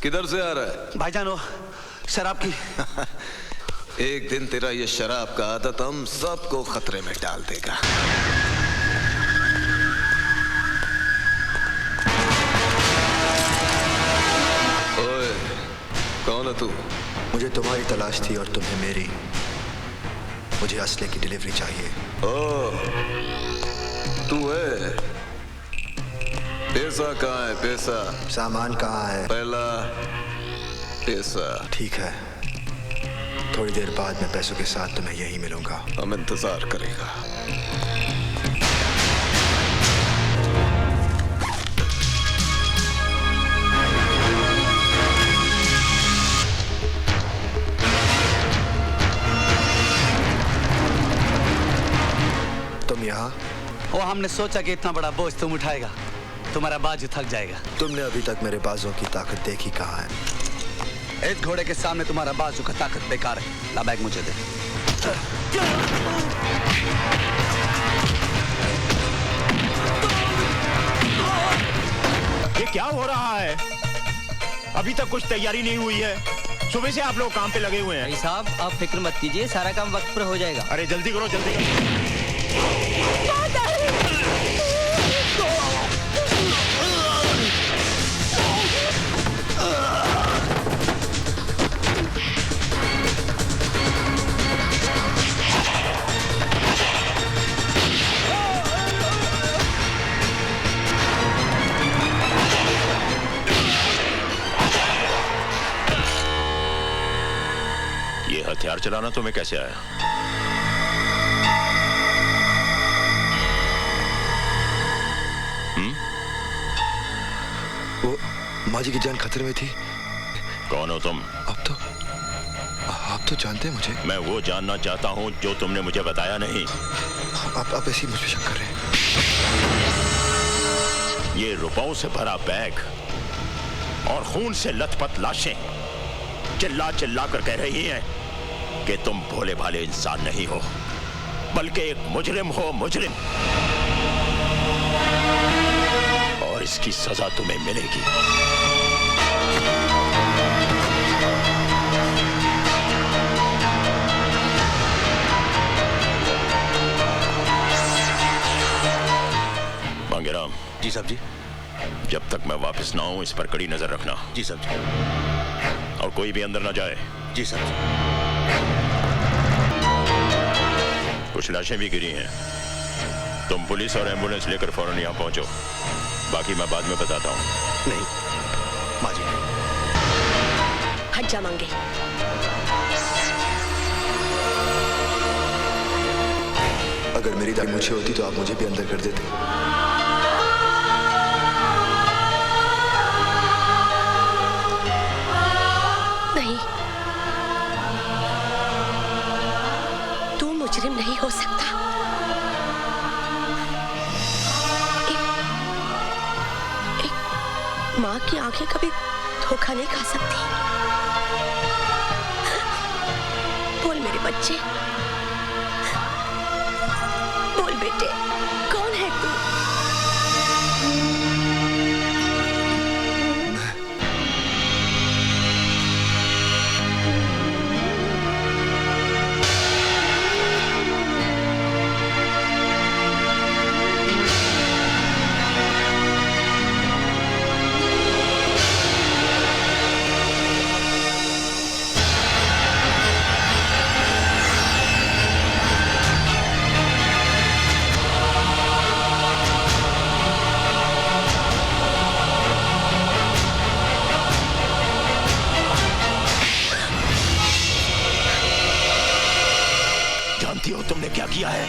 किधर से आ रहा है? भाईजान वो शराब की। एक दिन तेरा ये शराब का आदत हम सबको खतरे में डाल देगा। ओए, कौन है तू? मुझे तुम्हारी तलाश थी और तुम्हें मेरी। मुझे असले की डिलीवरी चाहिए। ओह, तू है? पैसा कहाँ है? पैसा? सामान कहाँ है? पहला पैसा। ठीक है, थोड़ी देर बाद मैं पैसों के साथ तुम्हें यहीं मिलूंगा। हम इंतजार करेगा। तुम यहाँ? वो हमने सोचा कि इतना बड़ा बोझ तुम उठाएगा, तुम्हारा बाजू थक जाएगा। तुमने अभी तक मेरे बाजों की ताकत देखी कहाँ है? इस घोड़े के सामने तुम्हारा बाजू का ताकत बेकार है। ला बैग मुझे दे। ये क्या हो रहा है? अभी तक कुछ तैयारी नहीं हुई है। सुबह से आप लोग काम पे लगे हुए हैं। भाई साहब, आप फिक्र मत कीजिए, सारा काम वक्त पर हो जाएगा। अरे जल्दी करो, जल्दी करो। ये हथियार चलाना तुम्हें कैसे आया? वो माँ जी की जान खतरे में थी। कौन हो तुम? आप तो जानते हैं मुझे। मैं वो जानना चाहता हूँ जो तुमने मुझे बताया नहीं। आप ऐसे ही मुझ पे शक कर रहे हैं? ये रुपयों से भरा बैग और खून से लथपथ लाशें चिल्ला चिल्ला कर कह रही हैं कि तुम भोले भाले इंसान नहीं हो, बल्कि एक मुजरिम हो, मुजरिम। और इसकी सजा तुम्हें मिलेगी। मांगेराम। जी साहब जी। जब तक मैं वापस ना आऊं, इस पर कड़ी नजर रखना। जी साहब जी। और कोई भी अंदर ना जाए। जी साहब जी। कुछ लाशें भी गिरी हैं। तुम पुलिस और एम्बुलेंस लेकर फौरन यहाँ पहुंचो। बाकी मैं बाद में बताता हूँ। नहीं माँ जी, हट जा मांगे। अगर मेरी दादी मुझे होती तो आप मुझे भी अंदर कर देते। नहीं, तू मुजरिम नहीं हो सकता। एक माँ की आंखें कभी धोखा नहीं खा सकती। बोल मेरे बच्चे, बोल बेटे, कौन है तू? तुमने क्या किया है?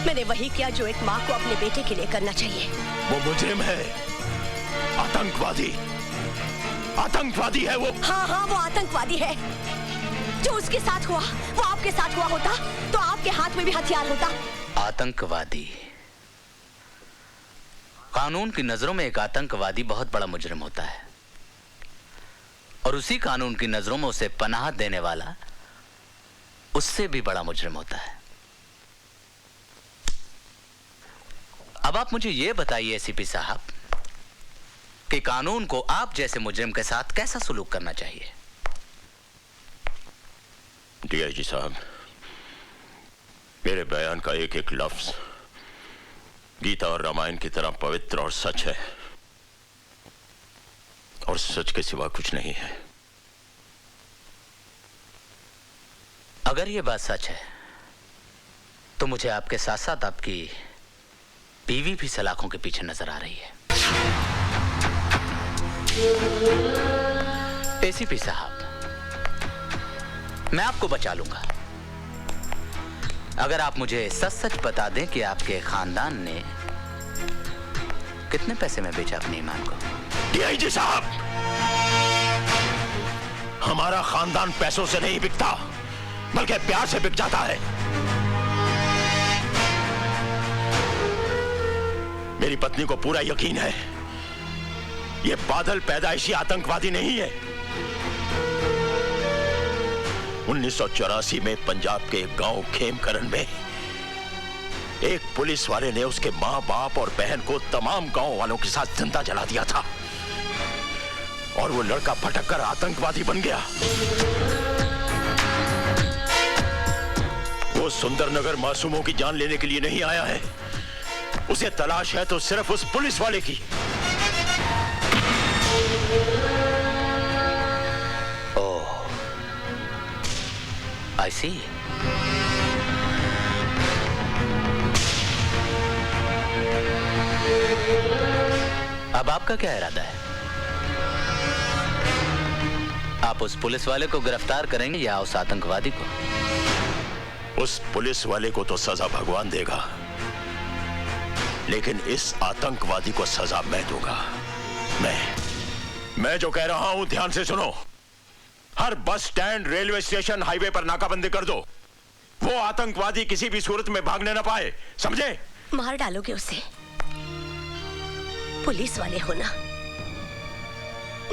मैंने वही किया जो एक माँ को अपने बेटे के लिए करना चाहिए। वो मुजरिम है, आतंकवादी, आतंकवादी है वो। हाँ हाँ, वो आतंकवादी है। जो उसके साथ हुआ वो आपके साथ हुआ होता तो आपके हाथ में भी हथियार होता। आतंकवादी। कानून की नजरों में एक आतंकवादी बहुत बड़ा मुजरिम होता है, और उसी कानून की नजरों में उसे पनाह देने वाला उससे भी बड़ा मुजरिम होता है। अब आप मुझे यह बताइए एसीपी साहब कि कानून को आप जैसे मुजरिम के साथ कैसा सलूक करना चाहिए। डीआईजी साहब, मेरे बयान का एक एक लफ्ज गीता और रामायण की तरह पवित्र और सच है, और सच के सिवा कुछ नहीं है। अगर ये बात सच है तो मुझे आपके साथ साथ आपकी बीवी भी सलाखों के पीछे नजर आ रही है। एसीपी साहब, मैं आपको बचा लूंगा अगर आप मुझे सच सच बता दें कि आपके खानदान ने कितने पैसे में बेचा अपने ईमान को। डीआईजी साहब, हमारा खानदान पैसों से नहीं बिकता, बल्कि प्यार से बिक जाता है। मेरी पत्नी को पूरा यकीन है ये बादल पैदाइशी आतंकवादी नहीं है। 1984 में पंजाब के एक गांव खेमकरन में एक पुलिस वाले ने उसके मां बाप और बहन को तमाम गांव वालों के साथ जिंदा जला दिया था, और वो लड़का भटक कर आतंकवादी बन गया। वो सुंदरनगर मासूमों की जान लेने के लिए नहीं आया है, उसे तलाश है तो सिर्फ उस पुलिस वाले की। ओह, आई सी। अब आपका क्या इरादा है? आप उस पुलिस वाले को गिरफ्तार करेंगे या उस आतंकवादी को? उस पुलिस वाले को तो सजा भगवान देगा, लेकिन इस आतंकवादी को सजा मैं दूंगा। मैं जो कह रहा हूं ध्यान से सुनो। हर bus stand, railway station, highway पर नाकाबंदी कर दो। वो आतंकवादी किसी भी सूरत में भागने ना पाए, समझे? मार डालोगे उसे? पुलिस वाले हो ना,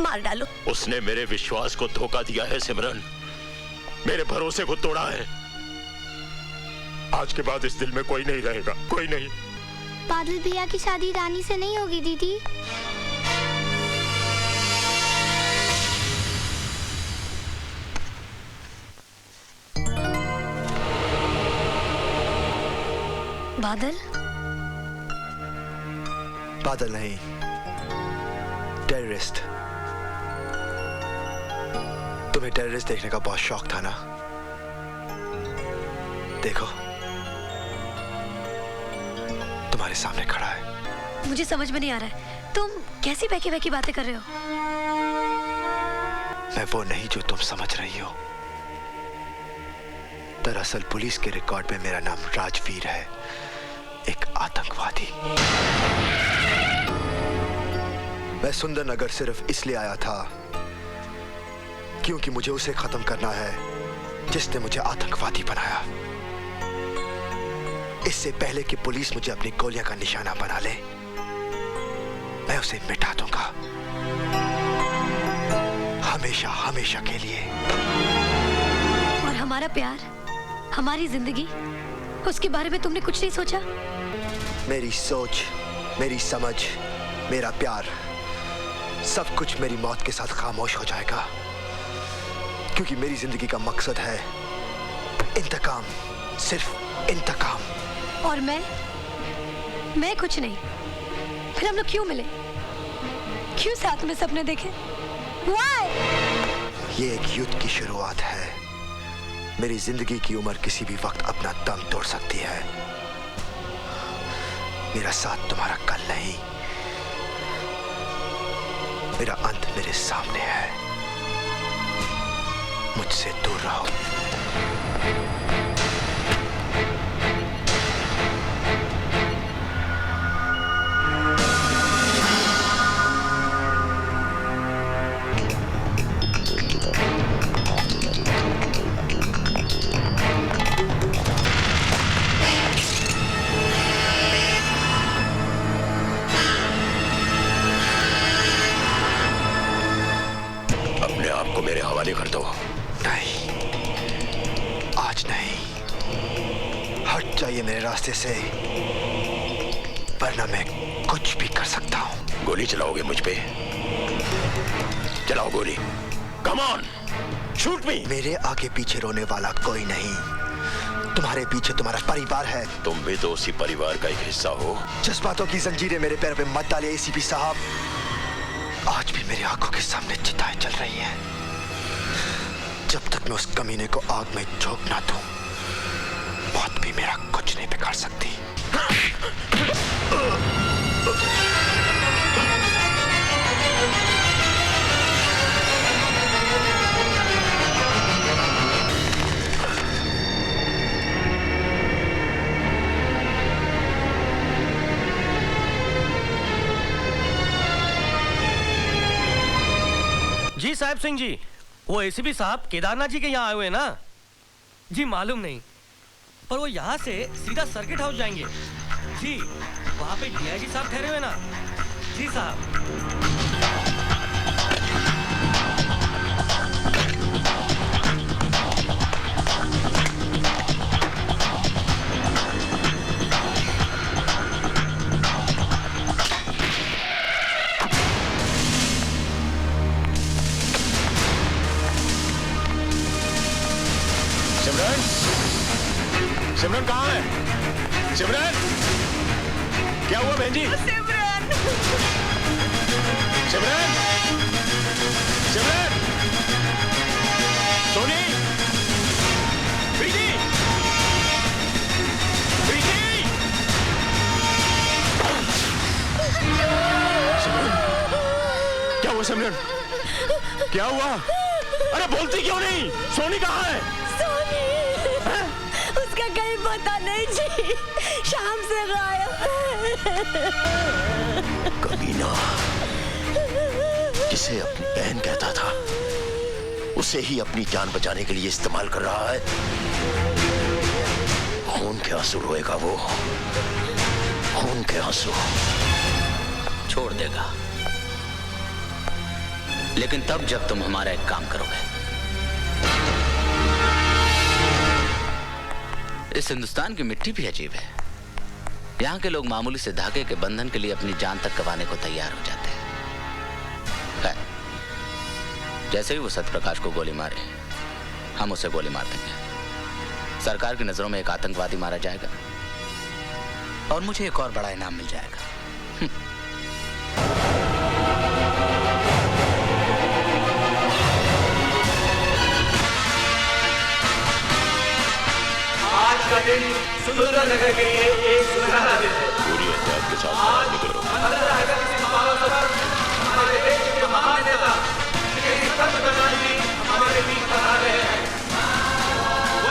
मार डालो। उसने मेरे विश्वास को धोखा दिया है सिमरन, मेरे भरोसे को तोड़ा है। आज के बाद इस दिल में कोई नहीं रहेगा, कोई नहीं। बादल भैया की शादी रानी से नहीं होगी दीदी। बादल? बादल नहीं, टेररिस्ट। तुम्हें टेररिस्ट देखने का बहुत शौक था ना? देखो, तुम्हारे सामने खड़ा है। मुझे समझ में नहीं आ रहा है, तुम कैसी बहकी बहकी बातें कर रहे हो? मैं वो नहीं जो तुम समझ रही हो। दरअसल पुलिस के रिकॉर्ड में मेरा नाम राजवीर है, एक आतंकवादी। मैं सुंदरनगर सिर्फ इसलिए आया था क्योंकि मुझे उसे खत्म करना है जिसने मुझे आतंकवादी बनाया। इससे पहले कि पुलिस मुझे अपनी गोलियां का निशाना बना ले, मैं उसे मिटा दूंगा, हमेशा हमेशा के लिए। और हमारा प्यार, हमारी जिंदगी, उसके बारे में तुमने कुछ नहीं सोचा? मेरी सोच, मेरी समझ, मेरा प्यार, सब कुछ मेरी मौत के साथ खामोश हो जाएगा, क्योंकि मेरी जिंदगी का मकसद है इंतकाम, सिर्फ इंतकाम। और मैं कुछ नहीं। फिर हम लोग क्यों मिले? क्यों साथ में सपने देखे? Why? ये एक युद्ध की शुरुआत है। मेरी जिंदगी की उम्र किसी भी वक्त अपना दम तोड़ सकती है। मेरा साथ तुम्हारा कल नहीं, मेरा अंत मेरे सामने है। मुझसे दूर रहो। अपने आप को मेरे हवाले कर दो। नहीं, आज नहीं। हट जाइए मेरे रास्ते से, वरना मैं कुछ भी कर सकता हूं। गोली चलाओगे मुझ पे? चलाओ गोली। कम ऑन, शूट मी। मेरे आगे पीछे रोने वाला कोई नहीं। तुम्हारे पीछे तुम्हारा परिवार है। तुम भी तो उसी परिवार का एक हिस्सा हो। जज्बातों की जंजीरें मेरे पैर पे मत डालिए एसीपी साहब। आज भी मेरी आंखों के सामने चिताएं चल रही हैं। जब तक मैं उस कमीने को आग में झोंक ना दूं, मौत भी मेरा कुछ नहीं बिगाड़ सकती। जी साहब सिंह जी, वो एसीपी साहब केदारनाथ जी के यहाँ आए हुए हैं ना? जी मालूम नहीं, पर वो यहाँ से सीधा सर्किट हाउस जाएंगे। जी वहाँ पे डीआईजी साहब ठहरे हुए ना? जी साहब। सिमरन कहाँ है? सिमरन, क्या हुआ बहन जी? सिमरन, सिमरन, सिमरन, सोनी, प्रीति, प्रीति, सिमरन, क्या हुआ सिमरन? क्या हुआ? अरे बोलती क्यों नहीं? सोनी कहाँ है? उसका कहीं पता नहीं जी, शाम से गायब है। कमीना, जिसे अपनी बहन कहता था, उसे ही अपनी जान बचाने के लिए इस्तेमाल कर रहा है। खून के आंसू रोएगा वो, खून के आंसू। छोड़ देगा, लेकिन तब जब तुम हमारा एक काम करोगे। इस हिंदुस्तान की मिट्टी भी अजीब है। यहाँ के लोग मामूली से धागे के बंधन के लिए अपनी जान तक गंवाने को तैयार हो जाते हैं। जैसे ही वो सत्यप्रकाश को गोली मारे, हम उसे गोली मार देंगे। सरकार की नजरों में एक आतंकवादी मारा जाएगा और मुझे एक और बड़ा इनाम मिल जाएगा। आज का दिन सुंदरनगर के लिए एक सुनहरा दिन है। पूरी एहतियात के साथ बाहर निकलो। हमारे देश के महान नेता श्री सत्यप्रकाश जी हमारे बीच पधार रहे हैं।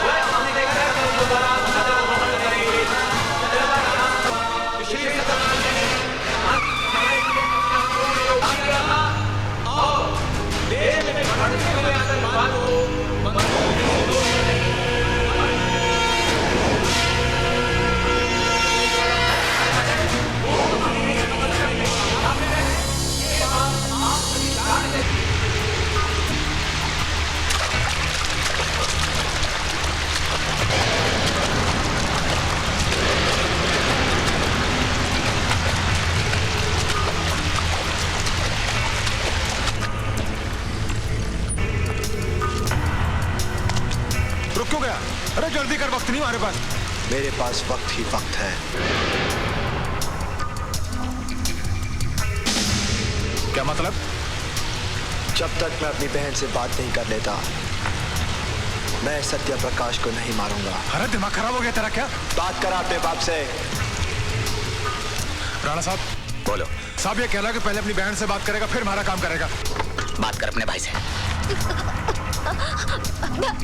वह हमने देखा है कि वो बड़ा सदर भवन करेंगे। श्री सत्यप्रकाश जी और देश में बढ़ते हुए आतंकवाद को क्यों गया? अरे जल्दी कर, वक्त नहीं हमारे पास। मेरे पास वक्त ही वक्त है। क्या मतलब? जब तक मैं अपनी बहन से बात नहीं कर लेता, मैं सत्यप्रकाश को नहीं मारूंगा। अरे दिमाग खराब हो गया तेरा क्या? बात करा अपने बाप से। राणा साहब बोलो। साहब ये कह रहा कि पहले अपनी बहन से बात करेगा फिर हमारा काम करेगा। बात कर अपने भाई से।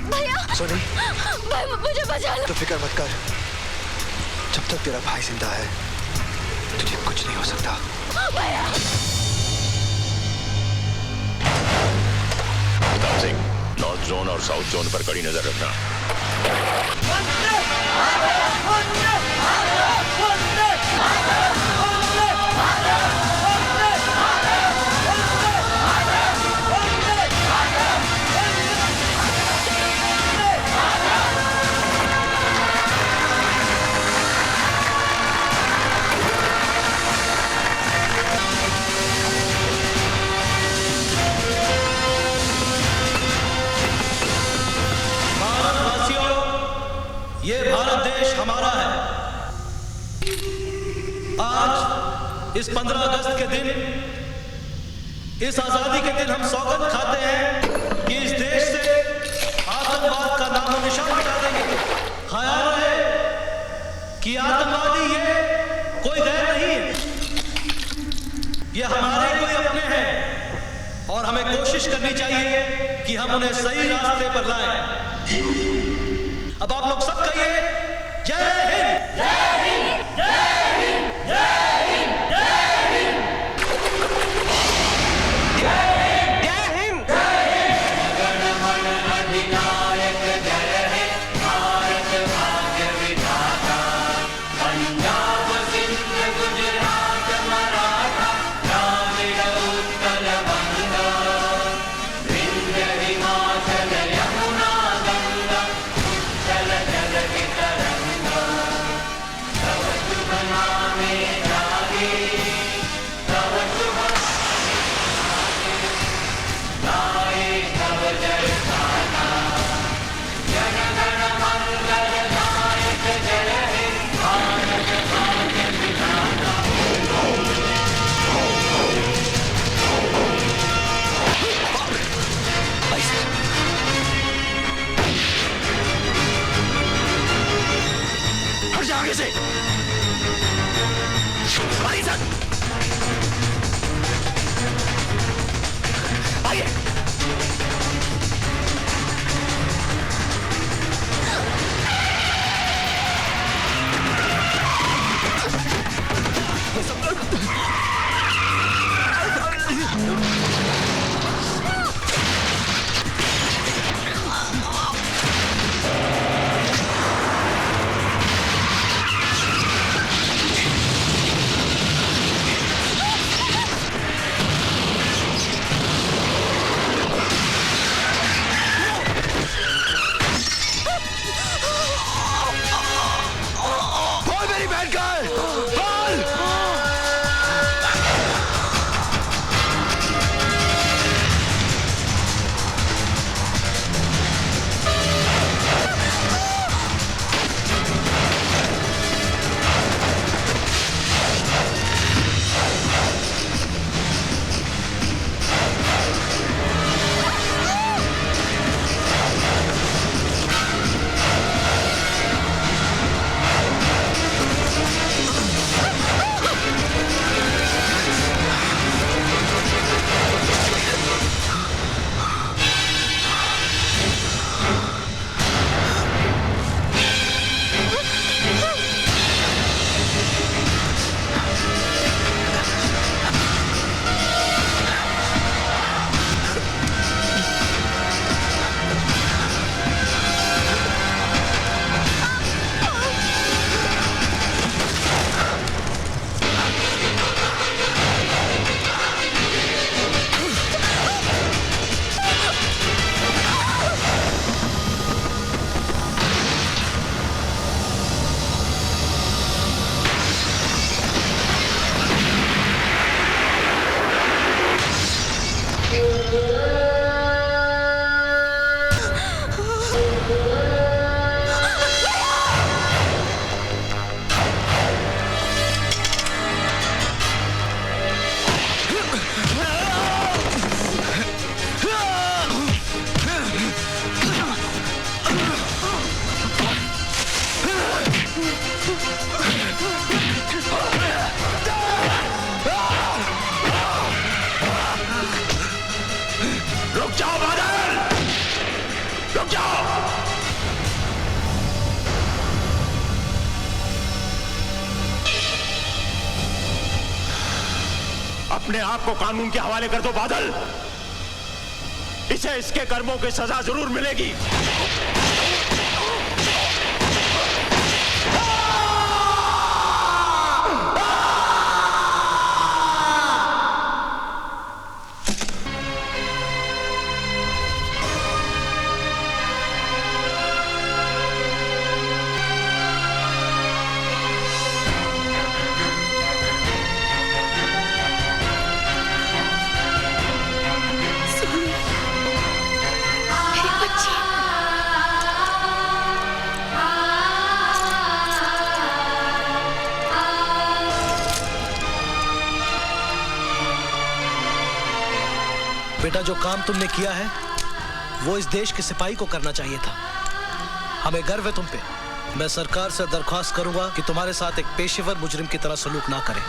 भैया सोनी, भाई मुझे बचा लो। तो फिक्र मत कर, जब तक तेरा भाई जिंदा है तुझे कुछ नहीं हो सकता। भैया प्रताप सिंह, नॉर्थ जोन और साउथ जोन पर कड़ी नजर रखना। भारत देश हमारा है। आज इस 15 अगस्त के दिन, इस आजादी के दिन हम सौगंध खाते हैं कि इस देश से आतंकवाद का नामो निशान मिटा देंगे। ख्याल रहे कि आतंकवादी ये कोई गैर नहीं है, ये हमारे कोई अपने हैं और हमें कोशिश करनी चाहिए कि हम उन्हें सही रास्ते पर लाएं। अब आप लोग सब कहिए जय हिंद, जय हिंद, जय हिंद, जय हिंद, जय हिंद, जय हिंद, जय हिंद। गणमन अधिनायक जय हे, भारत भाग्य विधाता, पंजाब सिंध गुजरात मराठा, द्राविड़ उत्कल बंगा, विंध्य हिमाचल यमुना गंगा, उच्छल जल की तरंगा, तव शुभ नामे जागे, तव शुभ गाए तव जय गाथा, जन गण मंगल नायक जय हे, भारत भाग्य विधाता। हट जा आगे से। हमारी साथ आइए। बोल मेरी बहन का है, बोल। रुक जाओ बादल, रुक जाओ। अपने आप को कानून के हवाले कर दो बादल, इसे इसके कर्मों की सजा जरूर मिलेगी। हे बच्चे, बेटा, जो काम तुमने किया है वो इस देश के सिपाही को करना चाहिए था। हमें गर्व है तुम पे। मैं सरकार से दरख्वास्त करूंगा कि तुम्हारे साथ एक पेशेवर मुजरिम की तरह सलूक ना करें।